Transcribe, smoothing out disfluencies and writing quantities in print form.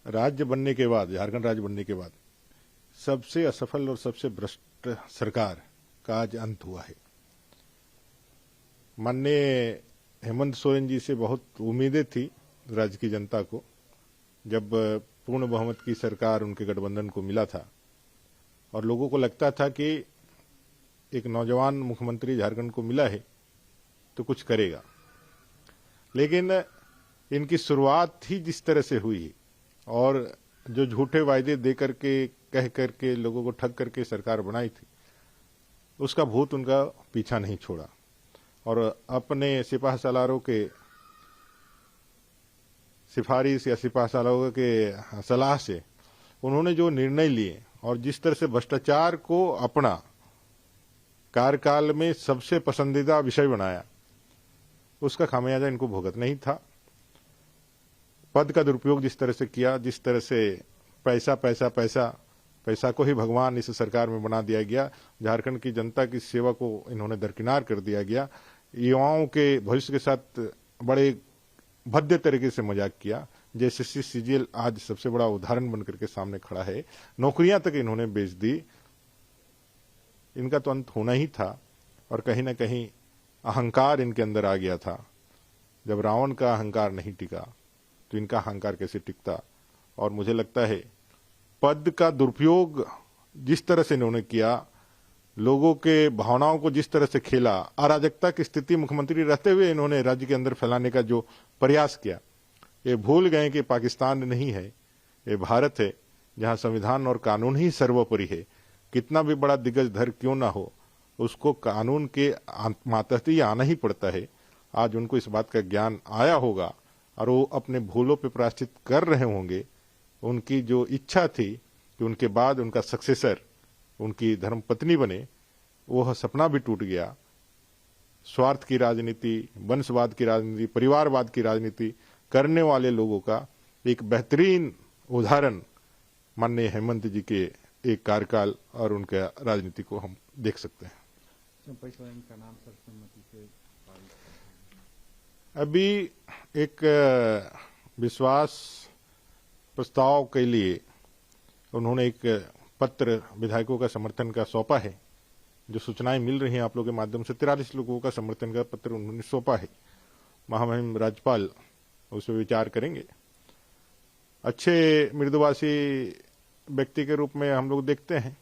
राज्य बनने के बाद, झारखंड राज्य बनने के बाद सबसे असफल और सबसे भ्रष्ट सरकार का आज अंत हुआ है। माननीय हेमंत सोरेन जी से बहुत उम्मीदें थी राज्य की जनता को, जब पूर्ण बहुमत की सरकार उनके गठबंधन को मिला था और लोगों को लगता था कि एक नौजवान मुख्यमंत्री झारखंड को मिला है तो कुछ करेगा। लेकिन इनकी शुरुआत ही जिस तरह से हुई और जो झूठे वायदे दे करके, कह करके, लोगों को ठग करके सरकार बनाई थी, उसका भूत उनका पीछा नहीं छोड़ा। और अपने सिपाही सालारों के सिफारिश या सिपाही सालारों के सलाह से उन्होंने जो निर्णय लिए और जिस तरह से भ्रष्टाचार को अपना कार्यकाल में सबसे पसंदीदा विषय बनाया, उसका खामियाजा इनको भुगतना ही था। पद का दुरुपयोग जिस तरह से किया, जिस तरह से पैसा पैसा पैसा पैसा को ही भगवान इस सरकार में बना दिया गया, झारखंड की जनता की सेवा को इन्होंने दरकिनार कर दिया गया, युवाओं के भविष्य के साथ बड़े भद्दे तरीके से मजाक किया। जैसे सीजीएल आज सबसे बड़ा उदाहरण बनकर के सामने खड़ा है, नौकरियां तक इन्होंने बेच दी। इनका तो अंत होना ही था और कहीं ना कहीं अहंकार इनके अंदर आ गया था। जब रावण का अहंकार नहीं टिका तो इनका अहंकार कैसे टिकता। और मुझे लगता है पद का दुरुपयोग जिस तरह से इन्होंने किया, लोगों के भावनाओं को जिस तरह से खेला, अराजकता की स्थिति मुख्यमंत्री रहते हुए इन्होंने राज्य के अंदर फैलाने का जो प्रयास किया, ये भूल गए कि पाकिस्तान नहीं है, ये भारत है, जहां संविधान और कानून ही सर्वोपरि है। कितना भी बड़ा दिग्गज धर क्यों ना हो, उसको कानून के मातहत ही आना ही पड़ता है। आज उनको इस बात का ज्ञान आया होगा और वो अपने भूलों पे प्रायश्चित कर रहे होंगे। उनकी जो इच्छा थी कि उनके बाद उनका सक्सेसर उनकी धर्मपत्नी बने, वह सपना भी टूट गया। स्वार्थ की राजनीति, वंशवाद की राजनीति, परिवारवाद की राजनीति करने वाले लोगों का एक बेहतरीन उदाहरण माननीय हेमंत जी के एक कार्यकाल और उनके राजनीति को हम देख सकते हैं। का नाम सर्वसम्मति से अभी एक विश्वास प्रस्ताव के लिए उन्होंने एक पत्र विधायकों का समर्थन का सौंपा है। जो सूचनाएं मिल रही हैं आप लोगों के माध्यम से, 43 लोगों का समर्थन का पत्र उन्होंने सौंपा है। महामहिम राज्यपाल उस पर विचार करेंगे। अच्छे मृदुभाषी व्यक्ति के रूप में हम लोग देखते हैं